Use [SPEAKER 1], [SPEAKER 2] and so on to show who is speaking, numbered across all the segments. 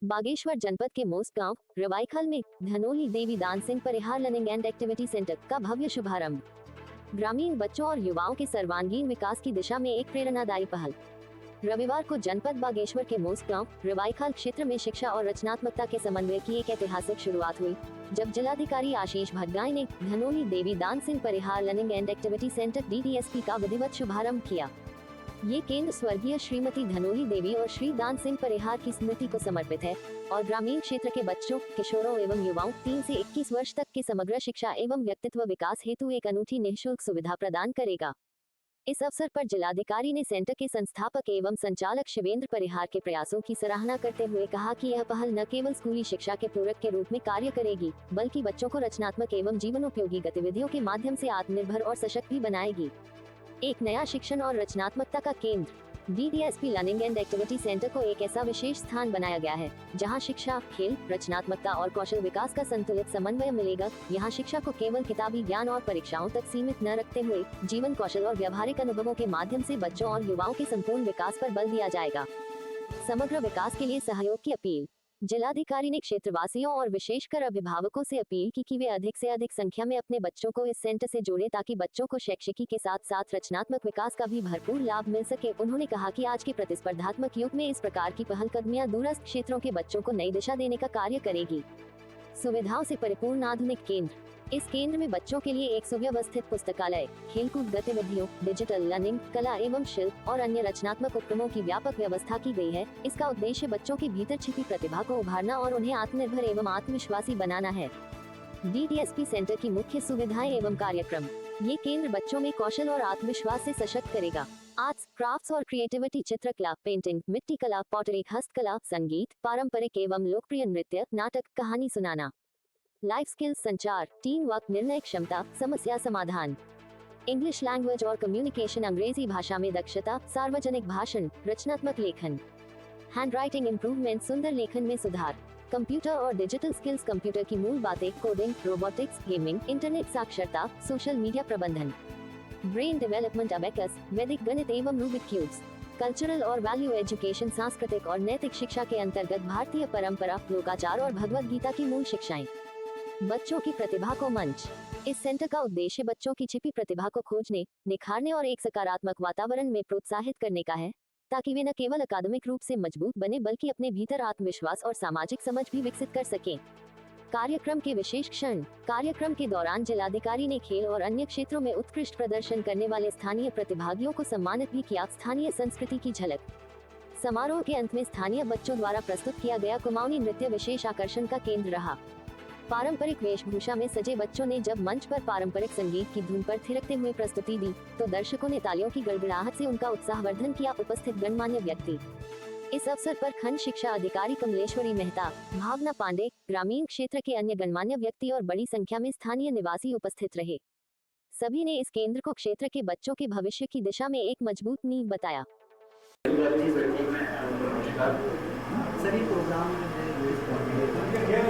[SPEAKER 1] बागेश्वर जनपद के मोस्ट गांव रवाईखाल में Dhanoli Devi Dan Singh Parihar learning and activity centre का भव्य शुभारंभ। ग्रामीण बच्चों और युवाओं के सर्वांगीण विकास की दिशा में एक प्रेरणादायी पहल। रविवार को जनपद बागेश्वर के मोस्ट गांव रवाईखाल क्षेत्र में शिक्षा और रचनात्मकता के समन्वय की एक ऐतिहासिक शुरुआत हुई, जब जिलाधिकारी आशीष भटगाई ने Dhanoli Devi Dan Singh Parihar learning and activity centre DDSP का विधिवत शुभारंभ किया। ये केंद्र स्वर्गीय श्रीमती धनोली देवी और श्री दान सिंह परिहार की स्मृति को समर्पित है और ग्रामीण क्षेत्र के बच्चों, किशोरों एवं युवाओं 3 से 21 वर्ष तक के समग्र शिक्षा एवं व्यक्तित्व विकास हेतु एक अनूठी निःशुल्क सुविधा प्रदान करेगा। इस अवसर पर जिलाधिकारी ने सेंटर के संस्थापक एवं संचालक शिवेंद्र परिहार के प्रयासों की सराहना करते हुए कहा कि यह पहल न केवल स्कूली शिक्षा के पूरक के रूप में कार्य करेगी, बल्कि बच्चों को रचनात्मक एवं जीवनोपयोगी गतिविधियों के माध्यम से आत्मनिर्भर और सशक्त भी बनाएगी। एक नया शिक्षण और रचनात्मकता का केंद्र DDSP learning and activity centre को एक ऐसा विशेष स्थान बनाया गया है, जहां शिक्षा, खेल, रचनात्मकता और कौशल विकास का संतुलित समन्वय मिलेगा। यहां शिक्षा को केवल किताबी ज्ञान और परीक्षाओं तक सीमित न रखते हुए जीवन कौशल और व्यावहारिक अनुभवों के माध्यम से बच्चों और युवाओं के संपूर्ण विकास पर बल दिया जाएगा। समग्र विकास के लिए सहयोग की अपील। जिलाधिकारी ने क्षेत्रवासियों और विशेषकर अभिभावकों से अपील की कि वे अधिक से अधिक संख्या में अपने बच्चों को इस सेंटर से जोड़ें, ताकि बच्चों को शैक्षिकी के साथ साथ रचनात्मक विकास का भी भरपूर लाभ मिल सके। उन्होंने कहा कि आज के प्रतिस्पर्धात्मक युग में इस प्रकार की पहलकदमियां दूरस्थ क्षेत्रों के बच्चों को नई दिशा देने का कार्य करेगी। सुविधाओं से परिपूर्ण आधुनिक केंद्र। इस केंद्र में बच्चों के लिए एक सुव्यवस्थित पुस्तकालय, खेलकूद गतिविधियों, डिजिटल लर्निंग, कला एवं शिल्प और अन्य रचनात्मक उपक्रमों की व्यापक व्यवस्था की गई है। इसका उद्देश्य बच्चों के भीतर छिपी प्रतिभा को उभारना और उन्हें आत्मनिर्भर एवं आत्मविश्वासी बनाना है। DDSP सेंटर की मुख्य सुविधाएं एवं कार्यक्रम। ये केंद्र बच्चों में कौशल और आत्मविश्वास से सशक्त करेगा। आर्ट्स, क्राफ्ट्स और क्रिएटिविटी, चित्रकला, पेंटिंग, मिट्टी कला, पॉटरी, हस्तकला, संगीत, पारंपरिक एवं लोकप्रिय नृत्य, नाटक, कहानी सुनाना। लाइफ स्किल्स, संचार, टीम वर्क, निर्णय क्षमता, समस्या समाधान। इंग्लिश लैंग्वेज और कम्युनिकेशन, अंग्रेजी भाषा में दक्षता, सार्वजनिक भाषण, रचनात्मक लेखन। हैंड राइटिंग इम्प्रूवमेंट, सुंदर लेखन में सुधार। कंप्यूटर और डिजिटल स्किल्स, कंप्यूटर की मूल बातें, कोडिंग, रोबोटिक्स, गेमिंग, इंटरनेट साक्षरता, सोशल मीडिया प्रबंधन। ब्रेन डेवलपमेंट, अबेकस, वैदिक गणित एवं रूबिक क्यूब्स। कल्चरल और वैल्यू एजुकेशन, सांस्कृतिक और नैतिक शिक्षा के अंतर्गत भारतीय परंपरा, लोकाचार और भगवद गीता की मूल शिक्षाएं। बच्चों की प्रतिभा को मंच। इस सेंटर का उद्देश्य बच्चों की छिपी प्रतिभा को खोजने, निखारने और एक सकारात्मक वातावरण में प्रोत्साहित करने का है, ताकि वे न केवल अकादमिक रूप से मजबूत बने, बल्कि अपने भीतर आत्मविश्वास और सामाजिक समझ भी विकसित कर सकें। कार्यक्रम के विशेष क्षण। कार्यक्रम के दौरान जिलाधिकारी ने खेल और अन्य क्षेत्रों में उत्कृष्ट प्रदर्शन करने वाले स्थानीय प्रतिभागियों को सम्मानित भी किया। स्थानीय संस्कृति की झलक। समारोह के अंत में स्थानीय बच्चों द्वारा प्रस्तुत किया गया कुमाऊनी नृत्य विशेष आकर्षण का केंद्र रहा। पारंपरिक वेशभूषा में सजे बच्चों ने जब मंच पर पारंपरिक संगीत की धुन पर थिरकते हुए प्रस्तुति दी, तो दर्शकों ने तालियों की गड़गड़ाहट से उनका उत्साहवर्धन किया। उपस्थित गणमान्य व्यक्ति। इस अवसर पर खंड शिक्षा अधिकारी कमलेश्वरी मेहता, भावना पांडे, ग्रामीण क्षेत्र के अन्य गणमान्य व्यक्ति और बड़ी संख्या में स्थानीय निवासी उपस्थित रहे। सभी ने इस केंद्र को क्षेत्र के बच्चों के भविष्य की दिशा में एक मजबूत नींव बताया।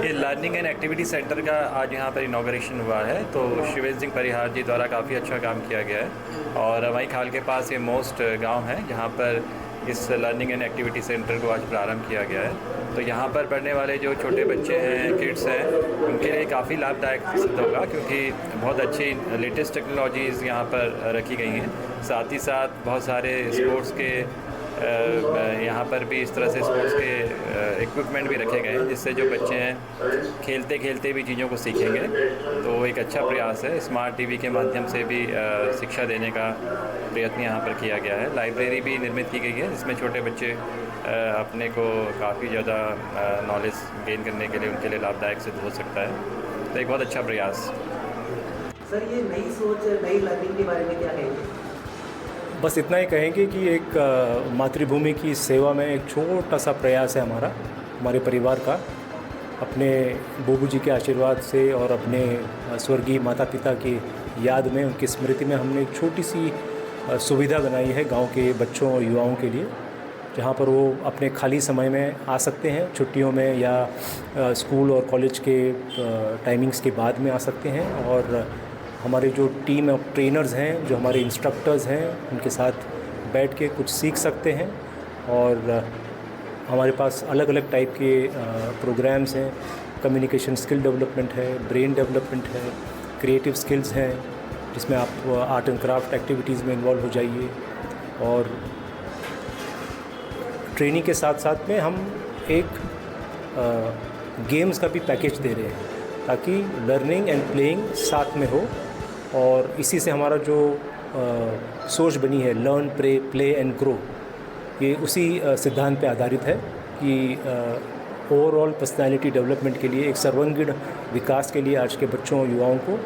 [SPEAKER 2] ये लर्निंग एंड एक्टिविटी सेंटर का आज यहाँ पर इनॉग्रेशन हुआ है, तो शिवेंद्र सिंह परिहार जी द्वारा काफ़ी अच्छा काम किया गया है। और रवाईखाल के पास ये मोस्ट गांव है, जहाँ पर इस लर्निंग एंड एक्टिविटी सेंटर को आज प्रारंभ किया गया है। तो यहाँ पर पढ़ने वाले जो छोटे बच्चे हैं, किड्स हैं, उनके लिए काफ़ी लाभदायक सिद्ध होगा, क्योंकि बहुत अच्छी लेटेस्ट टेक्नोलॉजीज़ यहाँ पर रखी गई हैं। साथ ही साथ बहुत सारे स्पोर्ट्स के यहाँ पर भी इस तरह से स्पोर्ट्स के इक्विपमेंट भी रखे गए हैं, जिससे जो बच्चे हैं खेलते खेलते भी चीज़ों को सीखेंगे। तो एक अच्छा प्रयास है। स्मार्ट टीवी के माध्यम से भी शिक्षा देने का प्रयत्न यहाँ पर किया गया है। लाइब्रेरी भी निर्मित की गई है, जिसमें छोटे बच्चे अपने को काफ़ी ज़्यादा नॉलेज गेन करने के लिए उनके लिए लाभदायक सिद्ध हो सकता है। तो एक बहुत अच्छा प्रयास।
[SPEAKER 3] सर, ये नई सोच, नई लर्निंग के बारे में क्या कहेंगे?
[SPEAKER 4] बस इतना ही कहेंगे कि एक मातृभूमि की सेवा में एक छोटा सा प्रयास है हमारे परिवार का। अपने बूबू जी के आशीर्वाद से और अपने स्वर्गीय माता पिता की याद में, उनकी स्मृति में हमने एक छोटी सी सुविधा बनाई है गांव के बच्चों और युवाओं के लिए, जहां पर वो अपने खाली समय में आ सकते हैं, छुट्टियों में या स्कूल और कॉलेज के टाइमिंग्स के बाद में आ सकते हैं। और हमारे जो टीम ऑफ ट्रेनर्स हैं, जो हमारे इंस्ट्रक्टर्स हैं, उनके साथ बैठ के कुछ सीख सकते हैं और हमारे पास अलग अलग टाइप के प्रोग्राम्स हैं। कम्युनिकेशन स्किल डेवलपमेंट है, ब्रेन डेवलपमेंट है, क्रिएटिव स्किल्स हैं जिसमें आप आर्ट एंड क्राफ्ट एक्टिविटीज़ में इन्वॉल्व हो जाइए। और ट्रेनिंग के साथ साथ में हम एक गेम्स का भी पैकेज दे रहे हैं ताकि लर्निंग एंड प्लेइंग साथ में हो। और इसी से हमारा जो सोच बनी है लर्न प्ले एंड ग्रो, ये उसी सिद्धांत पे आधारित है कि ओवरऑल पर्सनालिटी डेवलपमेंट के लिए, एक सर्वांगीण विकास के लिए आज के बच्चों और युवाओं को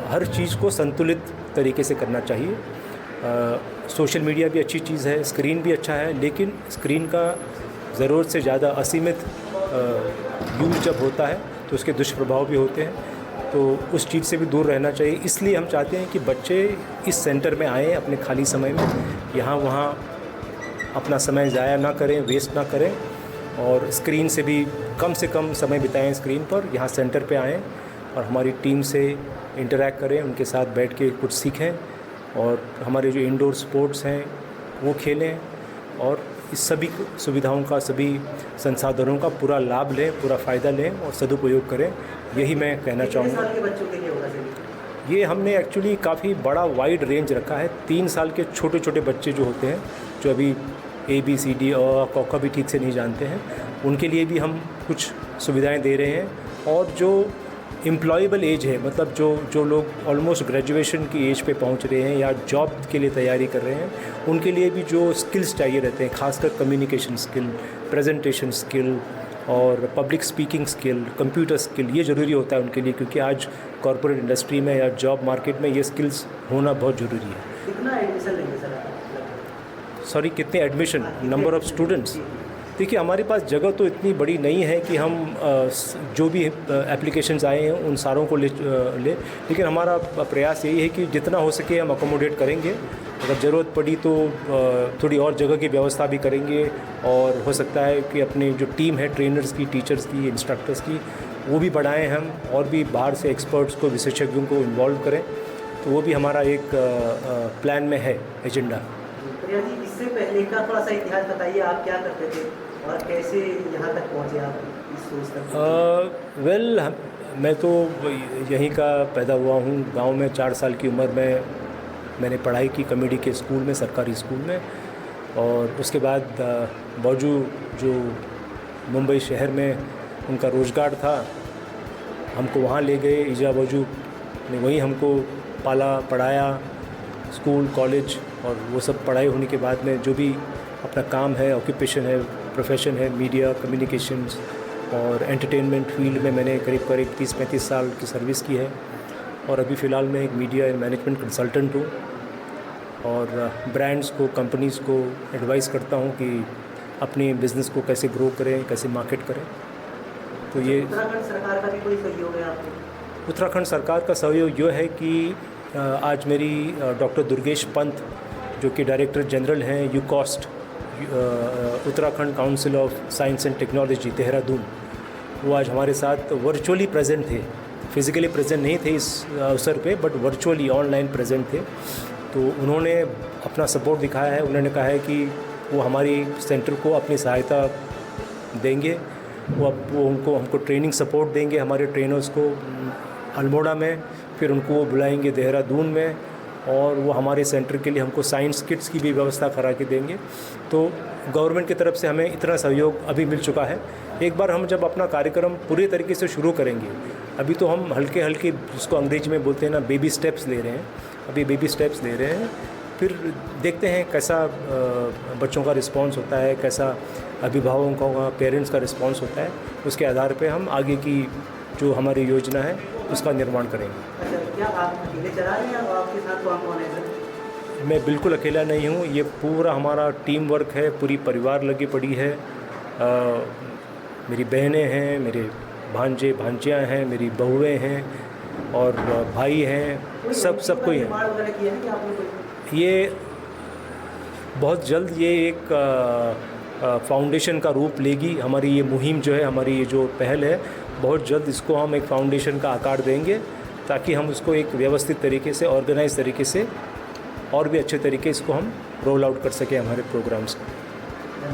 [SPEAKER 4] हर चीज़ को संतुलित तरीके से करना चाहिए। सोशल मीडिया भी अच्छी चीज़ है, स्क्रीन भी अच्छा है, लेकिन स्क्रीन का ज़रूरत से ज़्यादा असीमित यूज जब होता है तो उसके दुष्प्रभाव भी होते हैं, तो उस चीज़ से भी दूर रहना चाहिए। इसलिए हम चाहते हैं कि बच्चे इस सेंटर में आएँ अपने खाली समय में, यहाँ वहाँ अपना समय ज़ाया ना करें, वेस्ट ना करें, और स्क्रीन से कम समय बिताएं स्क्रीन पर। यहाँ सेंटर पे आएँ और हमारी टीम से इंटरैक्ट करें, उनके साथ बैठ के कुछ सीखें, और हमारे जो इंडोर स्पोर्ट्स हैं वो खेलें, और इस सभी सुविधाओं का, सभी संसाधनों का पूरा लाभ लें, पूरा फ़ायदा लें और सदुपयोग करें। यही मैं कहना चाहूँगा।
[SPEAKER 3] कितने साल के बच्चों के लिए होगा सर?
[SPEAKER 4] ये हमने एक्चुअली काफ़ी बड़ा वाइड रेंज रखा है। 3 साल के छोटे छोटे बच्चे जो होते हैं, जो अभी ABCD और क भी ठीक से नहीं जानते हैं, उनके लिए भी हम कुछ सुविधाएं दे रहे हैं। और जो एम्प्लॉयबल एज है, मतलब जो लोग ऑलमोस्ट ग्रेजुएशन की एज पे पहुंच रहे हैं या जॉब के लिए तैयारी कर रहे हैं, उनके लिए भी जो स्किल्स चाहिए रहते हैं, खासकर कम्युनिकेशन स्किल, प्रेजेंटेशन स्किल और public speaking skill, computer skill, ये ज़रूरी होता है उनके लिए, क्योंकि आज कॉर्पोरेट इंडस्ट्री में या जॉब मार्केट में ये स्किल्स होना बहुत ज़रूरी है।
[SPEAKER 3] कितना एडमिशन लेंगे सर आप?
[SPEAKER 4] सॉरी, कितने एडमिशन, नंबर ऑफ़ स्टूडेंट्स? देखिए, हमारे पास जगह तो इतनी बड़ी नहीं है कि हम जो भी एप्लीकेशंस आए हैं उन सारों को ले, लेकिन हमारा प्रयास यही है कि जितना हो सके हम अकोमोडेट करेंगे। अगर ज़रूरत पड़ी तो थोड़ी और जगह की व्यवस्था भी करेंगे, और हो सकता है कि अपनी जो टीम है ट्रेनर्स की, टीचर्स की, इंस्ट्रक्टर्स की, वो भी बढ़ाएं हम, और भी बाहर से एक्सपर्ट्स को, विशेषज्ञों को इन्वॉल्व करें। तो वो भी हमारा एक प्लान में है, एजेंडा।
[SPEAKER 3] प्रिया जी, इससे पहले का थोड़ा सा इतिहास बताइए, आप क्या करते थे और कैसे यहाँ तक पहुँचे आप इस सोच तक?
[SPEAKER 4] मैं तो यहीं का पैदा हुआ हूँ। गांव में 4 साल की उम्र में मैंने पढ़ाई की कमेडी के स्कूल में, सरकारी स्कूल में, और उसके बाद बाजू जो मुंबई शहर में उनका रोज़गार था, हमको वहाँ ले गए। ईजा बाजू ने वहीं हमको पाला, पढ़ाया, स्कूल, कॉलेज, और वो सब पढ़ाई होने के बाद में जो भी अपना काम है, ऑक्यूपेशन है, प्रोफेशन है, मीडिया, कम्युनिकेशंस और एंटरटेनमेंट फील्ड में मैंने करीब 30-35 साल की सर्विस की है। और अभी फ़िलहाल मैं एक मीडिया एंड मैनेजमेंट कंसल्टेंट हूँ, और ब्रांड्स को, कंपनीज़ को एडवाइस करता हूँ कि अपने बिज़नेस को कैसे ग्रो करें, कैसे मार्केट करें। तो ये
[SPEAKER 3] उत्तराखंड सरकार का भी कोई सहयोग है आपको?
[SPEAKER 4] उत्तराखंड सरकार का सहयोग ये है कि आज मेरी डॉक्टर दुर्गेश पंत, जो कि डायरेक्टर जनरल हैं UCOST, Uttarakhand council of science and technology, Dehradun, वो आज हमारे साथ वर्चुअली प्रेजेंट थे। फिज़िकली प्रेजेंट नहीं थे इस अवसर पे, बट वर्चुअली ऑनलाइन प्रेजेंट थे। तो उन्होंने अपना सपोर्ट दिखाया है। उन्होंने कहा है कि वो हमारी सेंटर को अपनी सहायता देंगे, वो हमको ट्रेनिंग सपोर्ट देंगे, हमारे ट्रेनर्स को अल्मोड़ा में, फिर उनको वो बुलाएंगे देहरादून में, और वो हमारे सेंटर के लिए हमको साइंस किट्स की भी व्यवस्था करा के देंगे। तो गवर्नमेंट की तरफ से हमें इतना सहयोग अभी मिल चुका है। एक बार हम जब अपना कार्यक्रम पूरे तरीके से शुरू करेंगे, अभी तो हम हल्के हल्के, जिसको अंग्रेजी में बोलते हैं ना, बेबी स्टेप्स ले रहे हैं, अभी बेबी स्टेप्स ले रहे हैं। फिर देखते हैं कैसा बच्चों का रिस्पांस होता है, कैसा अभिभावकों का, पेरेंट्स का रिस्पांस होता है। उसके आधार पे हम आगे की जो हमारी योजना है उसका निर्माण करेंगे।
[SPEAKER 3] अच्छा, क्या आप अकेले चला रहे हैं या आपके साथ कौन है सर?
[SPEAKER 4] मैं बिल्कुल अकेला नहीं हूँ, ये पूरा हमारा टीम वर्क है, पूरी परिवार लगी पड़ी है। मेरी बहनें हैं, मेरे भांजे भांजियाँ हैं, मेरी बहुएँ हैं और भाई हैं, सब कोई है। ये बहुत जल्द ये एक फाउंडेशन का रूप लेगी। हमारी ये मुहिम जो है, हमारी ये जो पहल है, बहुत जल्द इसको हम एक फाउंडेशन का आकार देंगे, ताकि हम उसको एक व्यवस्थित तरीके से, ऑर्गेनाइज तरीके से और भी अच्छे तरीके इसको हम रोल आउट कर सकें हमारे प्रोग्राम्स को।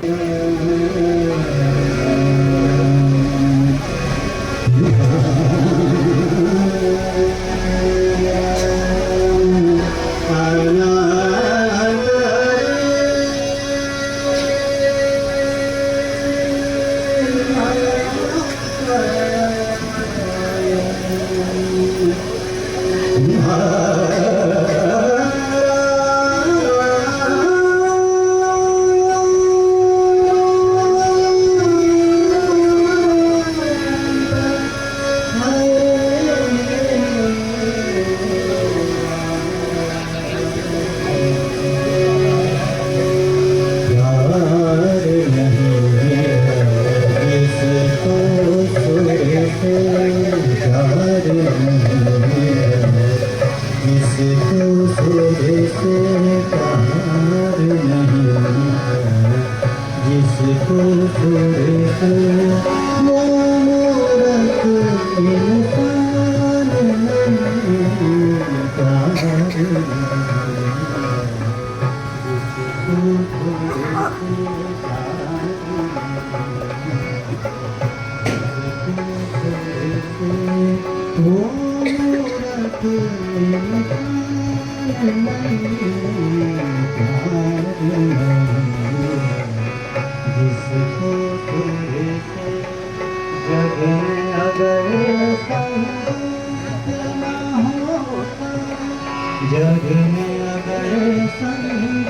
[SPEAKER 5] जग में अगर संग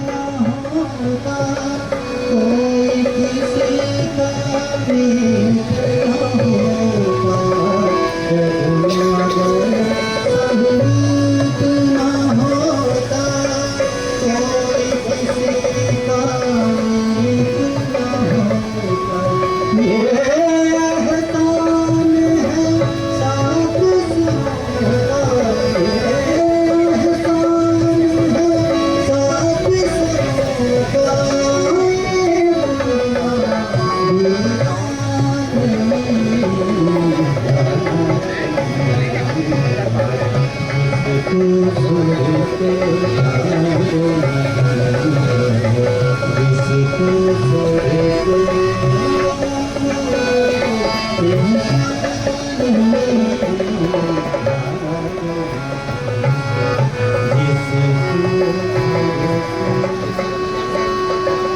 [SPEAKER 5] न होता, कोई किसी का प्रीत न होता। जग में अगर संगीत न होता, कोई किसी का प्रीत न होता। मेरे एहसान है साथ सदा, जिसको